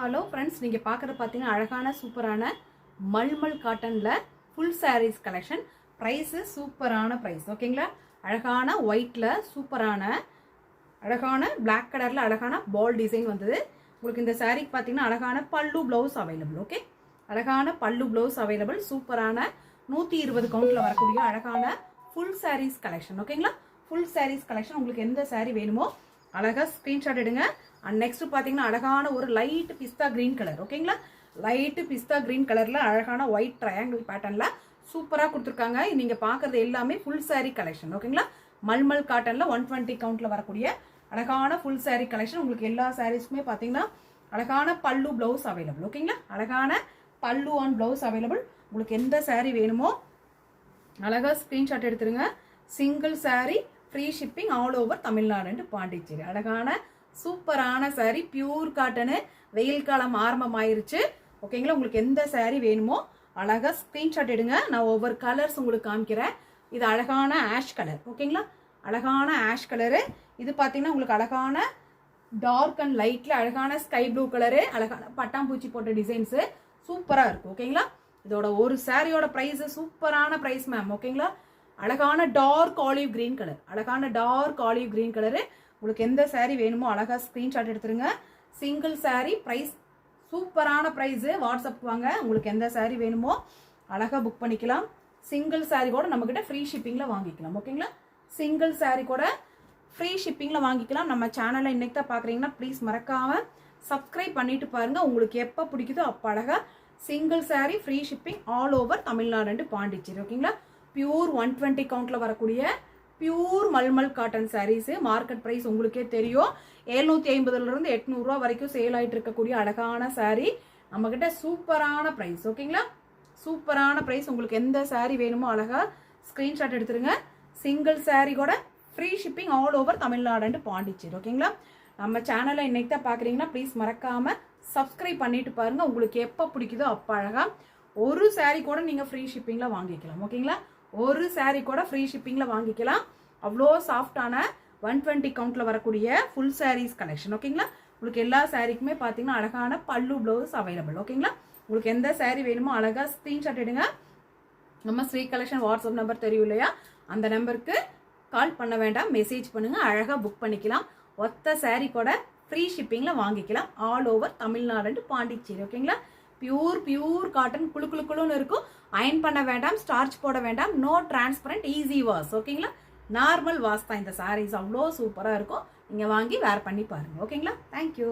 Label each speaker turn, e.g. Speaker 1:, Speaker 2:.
Speaker 1: Hello friends, நீங்கள் பார்க்குறது பார்த்தீங்கன்னா அழகான சூப்பரான மல்மல் காட்டனில் ஃபுல் சாரீஸ் கலெக்ஷன். ப்ரைஸு சூப்பரான ப்ரைஸ், ஓகேங்களா? அழகான ஒயிட்டில் சூப்பரான அழகான பிளாக் கலரில் அழகான பால் டிசைன் வந்தது. உங்களுக்கு இந்த சாரீக்கு பார்த்தீங்கன்னா அழகான பல்லு ப்ளவுஸ் அவைலபிள். ஓகே, அழகான பல்லு ப்ளவுஸ் அவைலபிள். சூப்பரான 120 கவுண்டில் வரக்கூடிய அழகான ஃபுல் சாரீஸ் கலெக்ஷன், ஓகேங்களா? Full saris collection. உங்களுக்கு எந்த சாரீ வேணுமோ அழகாக ஸ்க்ரீன்ஷாட் எடுங்க. அண்ட் நெக்ஸ்ட் பார்த்தீங்கன்னா அழகான ஒரு லைட் பிஸ்தா கிரீன் கலர், ஓகேங்களா? லைட்டு பிஸ்தா கிரீன் கலரில் அழகான ஒயிட் ட்ரையாங்கிள் பேட்டர்னில் சூப்பராக கொடுத்துருக்காங்க. நீங்கள் பார்க்குறது எல்லாமே ஃபுல் சாரீ கலெக்ஷன், ஓகேங்களா? மல்மல் காட்டனில் 120 கவுண்டில் வரக்கூடிய அழகான ஃபுல் சாரீ கலெக்ஷன். உங்களுக்கு எல்லா சாரீஸுமே பார்த்தீங்கன்னா அழகான பல்லு ப்ளவுஸ் அவைலபிள், ஓகேங்களா? அழகான பல்லு ஆன் ப்ளவுஸ் அவைலபிள். உங்களுக்கு எந்த சாரீ வேணுமோ அழகாக ஸ்க்ரீன்ஷாட் எடுத்துருங்க. Single sari free shipping all over Tamil Nadu and Pondicherry. அழகான சூப்பரான சாரீ, பியூர் காட்டனு. வெயில் காலம் ஆரம்பமாயிருச்சு, ஓகேங்களா? உங்களுக்கு எந்த சாரீ வேணுமோ அழகாக ஸ்க்ரீன்ஷாட் எடுங்க. நான் ஒவ்வொரு கலர்ஸ் உங்களுக்கு காமிக்கிறேன். இது அழகான ஆஷ் கலர், ஓகேங்களா? அழகான ஆஷ் கலரு. இது பார்த்தீங்கன்னா உங்களுக்கு அழகான டார்க் அண்ட் லைட்டில் அழகான ஸ்கை ப்ளூ கலரு, அழகான பட்டாம்பூச்சி போட்ட டிசைன்ஸு சூப்பராக இருக்கும், ஓகேங்களா? இதோட ஒரு சாரியோட ப்ரைஸு சூப்பரான ப்ரைஸ் மேம், ஓகேங்களா? அழகான டார்க் ஆலிவ் கிரீன் கலர், அழகான டார்க் ஆலிவ் கிரீன் கலரு. உங்களுக்கு எந்த சாரீ வேணுமோ அழகாக ஸ்க்ரீன்ஷாட் எடுத்துருங்க. சிங்கிள் சாரீ ப்ரைஸ் சூப்பரான ப்ரைஸு. வாட்ஸ்அப் வாங்க, உங்களுக்கு எந்த சாரீ வேணுமோ அழகாக புக் பண்ணிக்கலாம். சிங்கிள் சாரீ கூட நம்மக்கிட்ட ஃப்ரீ ஷிப்பிங்கில் வாங்கிக்கலாம், ஓகேங்களா? சிங்கிள் சாரீ கூட ஃப்ரீ ஷிப்பிங்கில் வாங்கிக்கலாம். நம்ம சேனலை இன்றைக்கி தான் பார்க்குறீங்கன்னா ப்ளீஸ் மறக்காமல் சப்ஸ்கிரைப் பண்ணிட்டு பாருங்கள். உங்களுக்கு எப்போ பிடிக்குதோ அப்போ அழகாக single sari free shipping all over Tamil Nadu and Pondicherry, ஓகேங்களா? பியூர் 120 கவுண்டில் வரக்கூடிய pure malmal cotton saris. Market price உங்களுக்கே தெரியும், 750 800 வரைக்கும் சேல் ஆகிட்டு இருக்கக்கூடிய அழகான சாரீ. நம்மக்கிட்ட சூப்பரான ப்ரைஸ், ஓகேங்களா? சூப்பரான ப்ரைஸ். உங்களுக்கு எந்த சாரீ வேணுமோ அழகாக ஸ்க்ரீன்ஷாட் எடுத்துருங்க. சிங்கிள் சாரீ கூட free shipping all over Tamil Nadu and Pondicherry, ஓகேங்களா? நம்ம சேனலை இன்னைக்கு தான் பார்க்குறீங்கன்னா ப்ளீஸ் மறக்காமல் சப்ஸ்கிரைப் பண்ணிட்டு பாருங்கள். உங்களுக்கு எப்போ பிடிக்குதோ அப்போ அழகாக ஒரு சாரீ கூட நீங்கள் ஃப்ரீ ஷிப்பிங்கில் வாங்கிக்கலாம், ஓகேங்களா? ஒரு சாரீ கூட ஃப்ரீ ஷிப்பிங்கில் வாங்கிக்கலாம். அவ்வளோ சாஃப்டான 120 கவுண்டில் வரக்கூடிய ஃபுல் சாரீஸ் கலெக்ஷன், ஓகேங்களா? உங்களுக்கு எல்லா சாரீக்குமே பார்த்தீங்கன்னா அழகான பல்லு ப்ளவுஸ் அவைலபிள், ஓகேங்களா? உங்களுக்கு எந்த சாரீ வேணுமோ அழகாக ஸ்க்ரீன்ஷாட் எடுங்க. நம்ம ஸ்ரீ கலெக்ஷன் வாட்ஸ்அப் நம்பர் தெரியும் இல்லையா? அந்த நம்பருக்கு கால் பண்ண வேண்டாம், மெசேஜ் பண்ணுங்கள். அழகாக புக் பண்ணிக்கலாம். ஒத்த சாரீ கூட ஃப்ரீ ஷிப்பிங்கில் வாங்கிக்கலாம் all over Tamil Nadu and Pondicherry, ஓகேங்களா? பியூர் காட்டன், குழு குழு குழுன்னு இருக்கும். அயன் பண்ண வேண்டாம், ஸ்டார்ச் போட வேண்டாம். நோ டிரான்ஸ்பரண்ட், ஈஸி வாஷ், ஓகேங்களா? நார்மல் வாஷ் தான் இந்த சாரீஸ். அவ்வளோ சூப்பராக இருக்கும். நீங்கள் வாங்கி வேர் பண்ணி பாருங்கள், ஓகேங்களா? தேங்க்யூ.